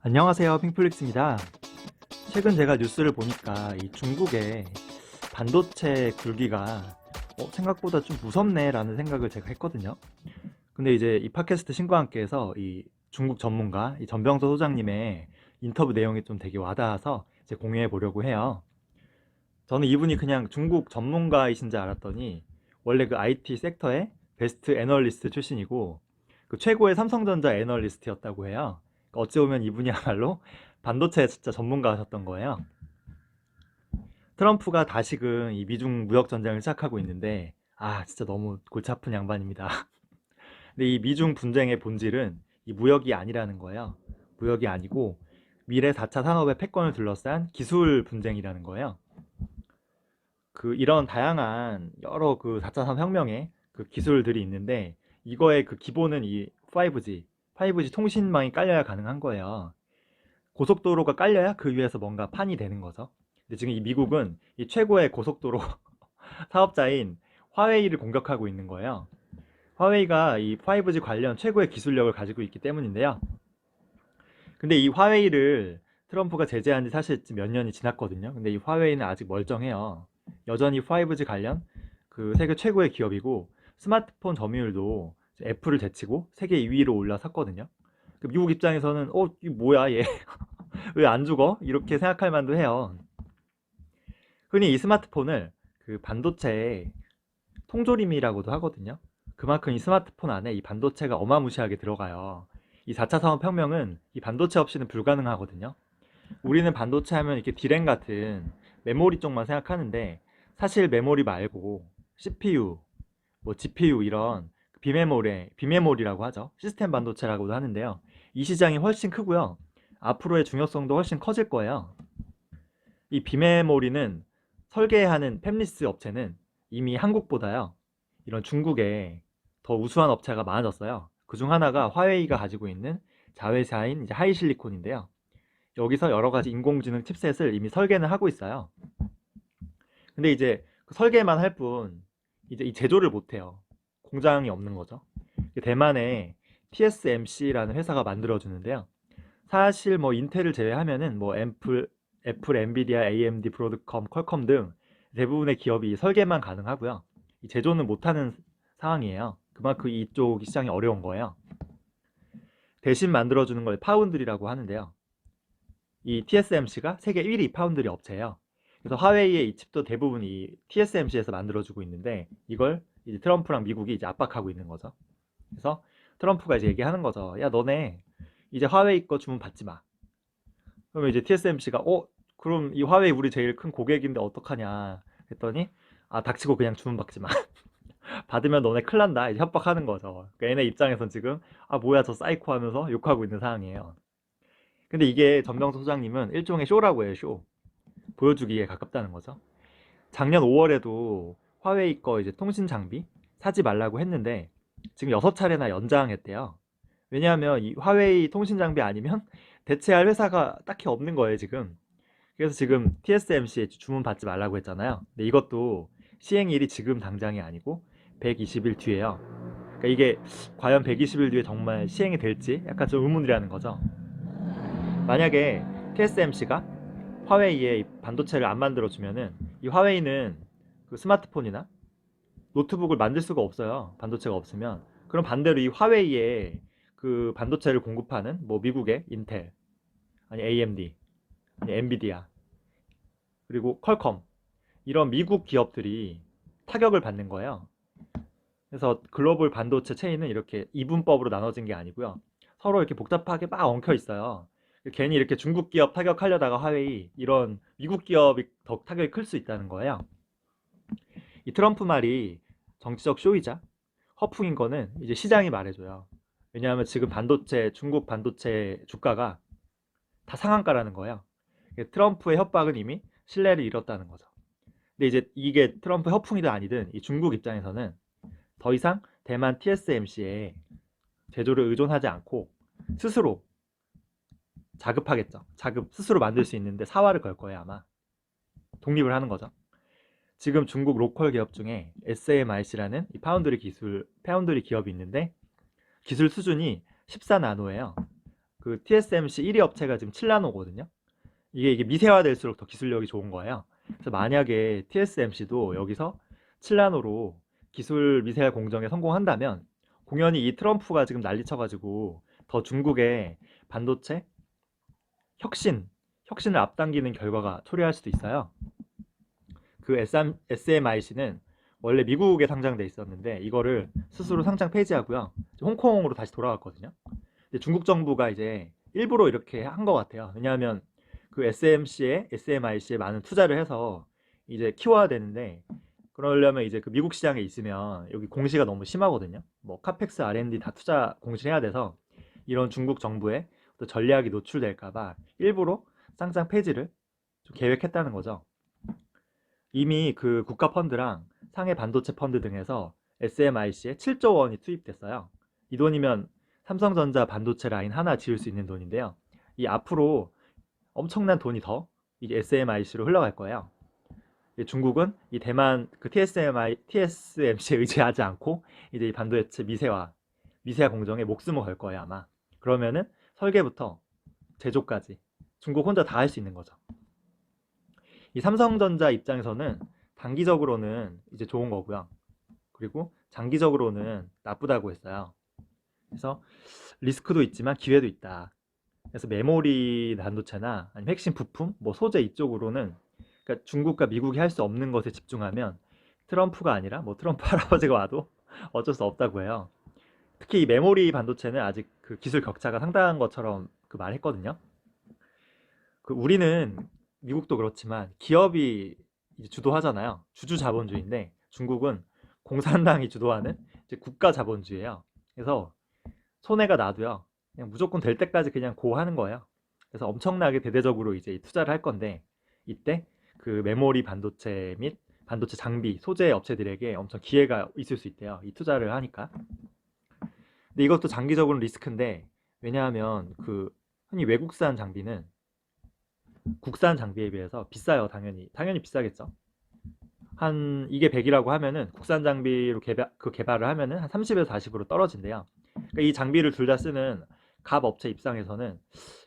안녕하세요, 핑플릭스입니다. 최근 제가 뉴스를 보니까 이 중국의 반도체 굴기가 생각보다 좀 무섭네 라는 생각을 제가 했거든요. 근데 이제 이 팟캐스트 신과 함께해서 이 중국 전문가 이 전병서 소장님의 인터뷰 내용이 좀 되게 와닿아서 이제 공유해 보려고 해요. 저는 이분이 그냥 중국 전문가이신 줄 알았더니 원래 그 IT 섹터의 베스트 애널리스트 출신이고 그 최고의 삼성전자 애널리스트였다고 해요. 그러니까 어찌 보면 이분이야말로 반도체 진짜 전문가셨던 거예요. 트럼프가 다시금 이 미중 무역 전쟁을 시작하고 있는데 진짜 너무 골치 아픈 양반입니다. 근데 이 미중 분쟁의 본질은 이 무역이 아니라는 거예요. 무역이 아니고 미래 4차 산업의 패권을 둘러싼 기술 분쟁이라는 거예요. 이런 다양한 여러 4차 산업혁명의 기술들이 있는데 이거의 기본은 이 5G 통신망이 깔려야 가능한 거예요. 고속도로가 깔려야 그 위에서 뭔가 판이 되는 거죠. 근데 지금 이 미국은 이 최고의 고속도로 사업자인 화웨이를 공격하고 있는 거예요. 화웨이가 이 5G 관련 최고의 기술력을 가지고 있기 때문인데요. 근데 이 화웨이를 트럼프가 제재한 지 사실 몇 년이 지났거든요. 근데 이 화웨이는 아직 멀쩡해요. 여전히 5G 관련 세계 최고의 기업이고 스마트폰 점유율도 애플을 제치고 세계 2위로 올라섰거든요. 미국 입장에서는 이 뭐야 얘 왜 안 죽어? 이렇게 생각할 만도 해요. 흔히 이 스마트폰을 반도체의 통조림이라고도 하거든요. 그만큼 이 스마트폰 안에 이 반도체가 어마무시하게 들어가요. 이 4차 산업혁명은 이 반도체 없이는 불가능하거든요. 우리는 반도체 하면 이렇게 디램 같은 메모리 쪽만 생각하는데 사실 메모리 말고 CPU, GPU 이런 비메모리라고 하죠. 시스템 반도체라고도 하는데요. 이 시장이 훨씬 크고요. 앞으로의 중요성도 훨씬 커질 거예요. 이 비메모리는 설계하는 팹리스 업체는 이미 한국보다요. 이런 중국에 더 우수한 업체가 많아졌어요. 그중 하나가 화웨이가 가지고 있는 자회사인 이제 하이실리콘인데요. 여기서 여러 가지 인공지능 칩셋을 이미 설계는 하고 있어요. 근데 이제 설계만 할 뿐 이제 이 제조를 못 해요. 공장이 없는 거죠. 대만에 TSMC라는 회사가 만들어 주는데요. 사실 인텔을 제외하면은 애플, 엔비디아, AMD, 브로드컴, 퀄컴 등 대부분의 기업이 설계만 가능하고요. 이 제조는 못하는 상황이에요. 그만큼 이쪽 시장이 어려운 거예요. 대신 만들어주는 걸 파운드리라고 하는데요. 이 TSMC가 세계 1위 파운드리 업체예요. 그래서 화웨이의 이 칩도 대부분 이 TSMC에서 만들어주고 있는데 이걸 이제 트럼프랑 미국이 이제 압박하고 있는 거죠. 그래서 트럼프가 이제 얘기하는 거죠. 야 너네 이제 화웨이 거 주문 받지 마. 그러면 이제 TSMC가 그럼 이 화웨이 우리 제일 큰 고객인데 어떡하냐 했더니 닥치고 그냥 주문 받지 마. 받으면 너네 큰일 난다 이제 협박하는 거죠. 그러니까 얘네 입장에선 지금 뭐야 저 사이코 하면서 욕하고 있는 상황이에요. 근데 이게 전병서 소장님은 일종의 쇼라고 해요. 쇼 보여주기에 가깝다는 거죠. 작년 5월에도 화웨이 거 이제 통신 장비 사지 말라고 했는데 지금 6차례나 연장했대요. 왜냐하면 이 화웨이 통신 장비 아니면 대체할 회사가 딱히 없는 거예요 지금. 그래서 지금 TSMC에 주문 받지 말라고 했잖아요. 근데 이것도 시행일이 지금 당장이 아니고 120일 뒤에요. 그러니까 이게 과연 120일 뒤에 정말 시행이 될지 약간 좀 의문이라는 거죠. 만약에 TSMC가 화웨이에 이 반도체를 안 만들어주면은 이 화웨이는 스마트폰이나 노트북을 만들 수가 없어요. 반도체가 없으면. 그럼 반대로 이 화웨이에 반도체를 공급하는 미국의 인텔, 아니 AMD, 아니 엔비디아, 그리고 퀄컴 이런 미국 기업들이 타격을 받는 거예요. 그래서 글로벌 반도체 체인은 이렇게 이분법으로 나눠진 게 아니고요. 서로 이렇게 복잡하게 막 엉켜 있어요. 괜히 이렇게 중국 기업 타격하려다가 화웨이 이런 미국 기업이 더 타격이 클 수 있다는 거예요. 이 트럼프 말이 정치적 쇼이자 허풍인 거는 이제 시장이 말해줘요. 왜냐하면 지금 중국 반도체 주가가 다 상한가라는 거예요. 트럼프의 협박은 이미 신뢰를 잃었다는 거죠. 근데 이제 이게 트럼프 협풍이든 아니든 이 중국 입장에서는 더 이상 대만 TSMC에 제조를 의존하지 않고 스스로 자급하겠죠. 스스로 만들 수 있는데 사활을 걸 거예요 아마. 독립을 하는 거죠. 지금 중국 로컬 기업 중에 SMIC라는 이 파운드리 기업이 있는데 기술 수준이 14나노예요. 그 TSMC 1위 업체가 지금 7나노거든요. 이게 미세화될수록 더 기술력이 좋은 거예요. 그래서 만약에 TSMC도 여기서 7나노로 기술 미세화 공정에 성공한다면 공연히 이 트럼프가 지금 난리쳐가지고 더 중국의 반도체 혁신을 앞당기는 결과가 초래할 수도 있어요. 그 SMIC는 원래 미국에 상장돼 있었는데 이거를 스스로 상장 폐지하고요. 홍콩으로 다시 돌아갔거든요. 근데 중국 정부가 이제 일부러 이렇게 한 것 같아요. 왜냐하면 그 SMC에 SMIC에 많은 투자를 해서 이제 키워야 되는데 그러려면 이제 그 미국 시장에 있으면 여기 공시가 너무 심하거든요. 뭐 카펙스 R&D 다 투자 공시해야 돼서 이런 중국 정부의 또 전략이 노출될까봐 일부러 상장 폐지를 좀 계획했다는 거죠. 이미 그 국가 펀드랑 상해 반도체 펀드 등에서 SMIC에 7조 원이 투입됐어요. 이 돈이면 삼성전자 반도체 라인 하나 지을 수 있는 돈인데요. 이 앞으로 엄청난 돈이 더 이 SMIC로 흘러갈 거예요. 중국은 이 대만 그 TSMC에 의지하지 않고 이제 이 반도체 미세화 공정에 목숨을 걸 거예요 아마. 그러면은 설계부터 제조까지 중국 혼자 다 할 수 있는 거죠. 이 삼성전자 입장에서는 단기적으로는 이제 좋은 거고요. 그리고 장기적으로는 나쁘다고 했어요. 그래서 리스크도 있지만 기회도 있다. 그래서 메모리 반도체나 아니면 핵심 부품, 뭐 소재 이쪽으로는 그러니까 중국과 미국이 할 수 없는 것에 집중하면 트럼프가 아니라 뭐 트럼프 할아버지가 와도 어쩔 수 없다고 해요. 특히 이 메모리 반도체는 아직 그 기술 격차가 상당한 것처럼 그 말했거든요. 그 우리는 미국도 그렇지만 기업이 이제 주도하잖아요. 주주 자본주의인데 중국은 공산당이 주도하는 이제 국가 자본주의예요. 그래서 손해가 나도요. 그냥 무조건 될 때까지 그냥 고 하는 거예요. 그래서 엄청나게 대대적으로 이제 투자를 할 건데 이때 그 메모리 반도체 및 반도체 장비 소재 업체들에게 엄청 기회가 있을 수 있대요. 이 투자를 하니까. 근데 이것도 장기적으로는 리스크인데 왜냐하면 그 흔히 외국산 장비는 국산 장비에 비해서 비싸요. 당연히 비싸겠죠. 한 이게 100이라고 하면은 국산 장비로 개발을 하면은 한 30에서 40으로 떨어진대요. 그러니까 이 장비를 둘 다 쓰는 갑 업체 입장에서는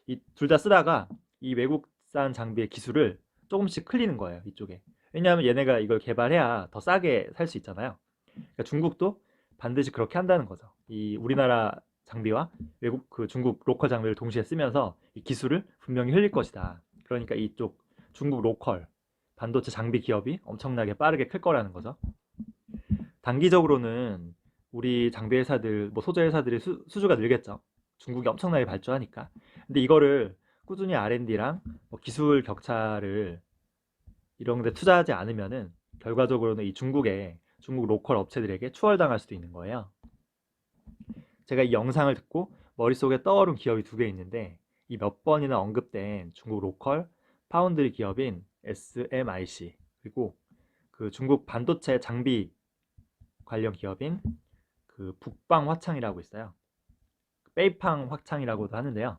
이 둘 다 쓰다가 이 외국산 장비의 기술을 조금씩 흘리는 거예요, 이쪽에. 왜냐하면 얘네가 이걸 개발해야 더 싸게 살 수 있잖아요. 그러니까 중국도 반드시 그렇게 한다는 거죠. 이 우리나라 장비와 외국 그 중국 로컬 장비를 동시에 쓰면서 이 기술을 분명히 흘릴 것이다. 그러니까 이쪽 중국 로컬 반도체 장비 기업이 엄청나게 빠르게 클 거라는 거죠. 단기적으로는 우리 장비 회사들, 뭐 소재 회사들의 수주가 늘겠죠. 중국이 엄청나게 발전하니까. 근데 이거를 꾸준히 R&D랑 뭐 기술 격차를 이런 데 투자하지 않으면은 결과적으로는 이 중국 로컬 업체들에게 추월당할 수도 있는 거예요. 제가 이 영상을 듣고 머릿속에 떠오른 기업이 두 개 있는데 이 몇 번이나 언급된 중국 로컬 파운드리 기업인 SMIC 그리고 그 중국 반도체 장비 관련 기업인 그 북방 화창이라고 있어요. 페이팡 화창이라고도 하는데요.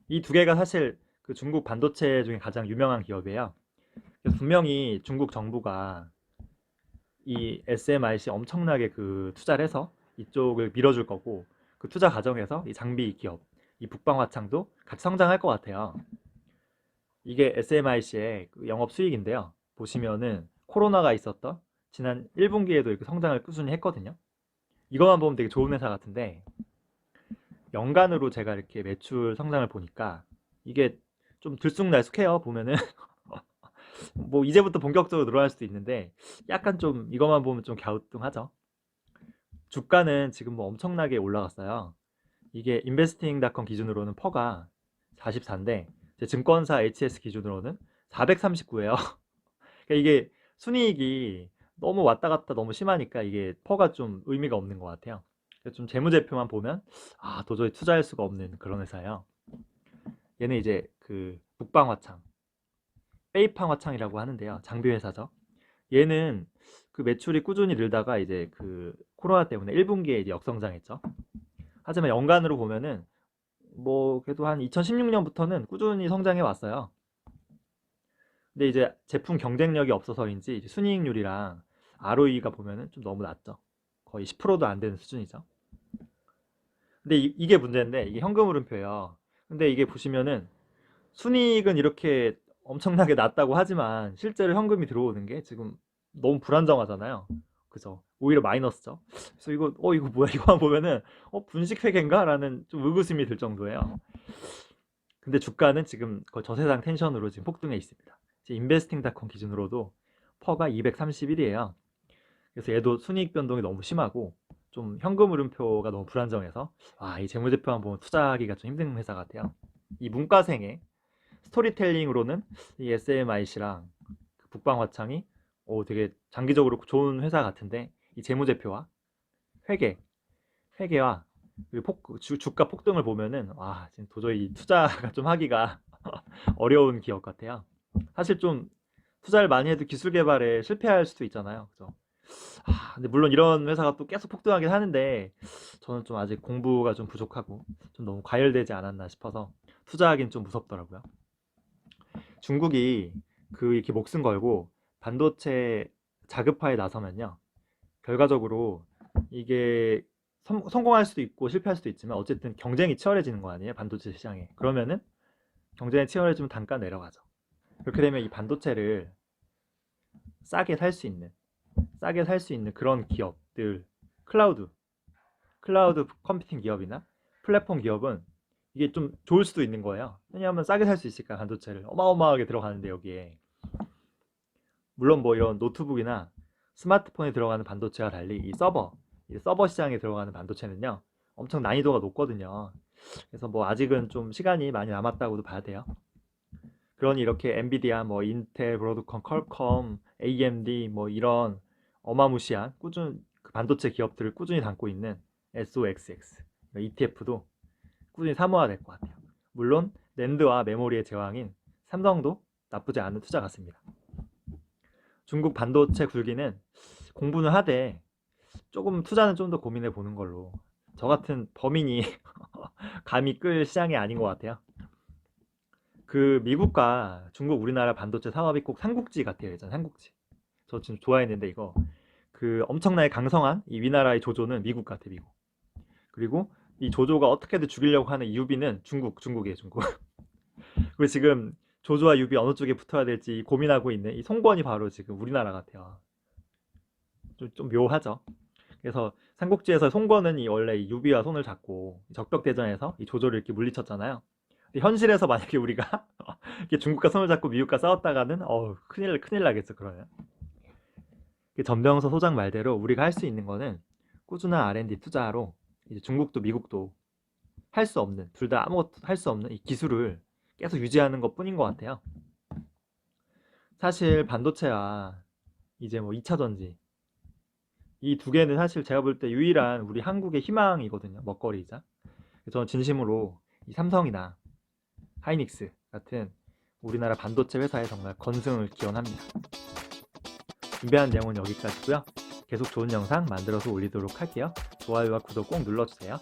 이 두 개가 사실 그 중국 반도체 중에 가장 유명한 기업이에요. 그래서 분명히 중국 정부가 이 SMIC 엄청나게 그 투자를 해서 이쪽을 밀어줄 거고 그 투자 과정에서 이 장비 기업, 이 북방화창도 같이 성장할 것 같아요. 이게 SMIC의 그 영업 수익인데요. 보시면은 코로나가 있었던 지난 1분기에도 이렇게 성장을 꾸준히 했거든요. 이것만 보면 되게 좋은 회사 같은데 연간으로 제가 이렇게 매출 성장을 보니까 이게 좀 들쑥날쑥해요. 보면은 뭐 이제부터 본격적으로 늘어날 수도 있는데 약간 좀 이것만 보면 좀 갸우뚱하죠. 주가는 지금 뭐 엄청나게 올라갔어요. 이게 인베스팅닷컴 기준으로는 퍼가 44인데 제 증권사 HS 기준으로는 439예요. 그러니까 이게 순이익이 너무 왔다 갔다 너무 심하니까 이게 퍼가 좀 의미가 없는 것 같아요. 그래서 좀 재무제표만 보면 아 도저히 투자할 수가 없는 그런 회사예요. 얘는 이제 그 북방화창, 빼이팡화창이라고 하는데요. 장비 회사죠. 얘는 그 매출이 꾸준히 늘다가 이제 그 코로나 때문에 1분기에 이제 역성장했죠. 하지만 연간으로 보면은 뭐 그래도 한 2016년부터는 꾸준히 성장해 왔어요. 근데 이제 제품 경쟁력이 없어서인지 이제 순이익률이랑 ROE가 보면은 좀 너무 낮죠. 거의 10%도 안 되는 수준이죠. 근데 이게 문제인데 이게 현금 흐름표예요. 근데 이게 보시면은 순이익은 이렇게 엄청나게 낮다고 하지만 실제로 현금이 들어오는 게 지금 너무 불안정하잖아요. 그죠? 오히려 마이너스죠. 그래서 이거 뭐야? 이거만 보면은 분식 회계인가라는 좀 의구심이 들 정도예요. 근데 주가는 지금 거의 저세상 텐션으로 지금 폭등해 있습니다. 지금 인베스팅닷컴 기준으로도 퍼가 231이에요. 그래서 얘도 순이익 변동이 너무 심하고 좀 현금 흐름표가 너무 불안정해서 이 재무제표만 보면 투자하기가 좀 힘든 회사 같아요. 이 문과생의 스토리텔링으로는 이 SMIC랑 북방화창이 되게 장기적으로 좋은 회사 같은데 이 재무제표와 회계와 그리고 주가 폭등을 보면은 지금 도저히 투자가 좀 하기가 어려운 기업 같아요. 사실 좀 투자를 많이 해도 기술 개발에 실패할 수도 있잖아요. 그죠? 근데 물론 이런 회사가 또 계속 폭등하긴 하는데 저는 좀 아직 공부가 좀 부족하고 좀 너무 과열되지 않았나 싶어서 투자하긴 좀 무섭더라고요. 중국이 이렇게 목숨 걸고 반도체 자급화에 나서면요. 결과적으로 이게 성공할 수도 있고 실패할 수도 있지만 어쨌든 경쟁이 치열해지는 거 아니에요? 반도체 시장에. 그러면은 경쟁이 치열해지면 단가 내려가죠. 그렇게 되면 이 반도체를 싸게 살 수 있는 그런 기업들, 클라우드 컴퓨팅 기업이나 플랫폼 기업은 이게 좀 좋을 수도 있는 거예요. 왜냐하면 싸게 살 수 있으니까 반도체를 어마어마하게 들어가는데 여기에 물론 뭐 이런 노트북이나 스마트폰에 들어가는 반도체와 달리 이 서버 시장에 들어가는 반도체는요 엄청 난이도가 높거든요. 그래서 뭐 아직은 좀 시간이 많이 남았다고도 봐야 돼요. 그러니 이렇게 엔비디아, 뭐 인텔, 브로드컴, 퀄컴, AMD 뭐 이런 어마무시한 그 반도체 기업들을 꾸준히 담고 있는 SOXX ETF도 꾸준히 사모아야 될 것 같아요. 물론 낸드와 메모리의 제왕인 삼성도 나쁘지 않은 투자 같습니다. 중국 반도체 굴기는 공부는 하되 조금 투자는 좀 더 고민해 보는 걸로. 저 같은 범인이 감히 끌 시장이 아닌 것 같아요. 그 미국과 중국, 우리나라 반도체 산업이 꼭 삼국지 같아요. 예전 삼국지. 저 지금 좋아했는데 이거 그 엄청나게 강성한 이 위나라의 조조는 미국 같아, 미국. 그리고 이 조조가 어떻게든 죽이려고 하는 이 유비는 중국이에요, 중국. 그리고 지금 조조와 유비 어느 쪽에 붙어야 될지 고민하고 있는 이 송권이 바로 지금 우리나라 같아요. 좀 묘하죠. 그래서 삼국지에서 송권은 원래 이 유비와 손을 잡고 적벽대전에서 이 조조를 이렇게 물리쳤잖아요. 근데 현실에서 만약에 우리가 이렇게 중국과 손을 잡고 미국과 싸웠다가는 큰일 나겠죠, 그러면. 전병서 소장 말대로 우리가 할 수 있는 거는 꾸준한 R&D 투자로 이제 중국도 미국도 할 수 없는, 둘 다 아무것도 할 수 없는 이 기술을 계속 유지하는 것 뿐인 것 같아요. 사실 반도체와 이제 뭐 2차 전지 이 두 개는 사실 제가 볼 때 유일한 우리 한국의 희망이거든요. 먹거리이자. 저는 진심으로 이 삼성이나 하이닉스 같은 우리나라 반도체 회사에 정말 건승을 기원합니다. 준비한 내용은 여기까지고요. 계속 좋은 영상 만들어서 올리도록 할게요. 좋아요와 구독 꼭 눌러주세요.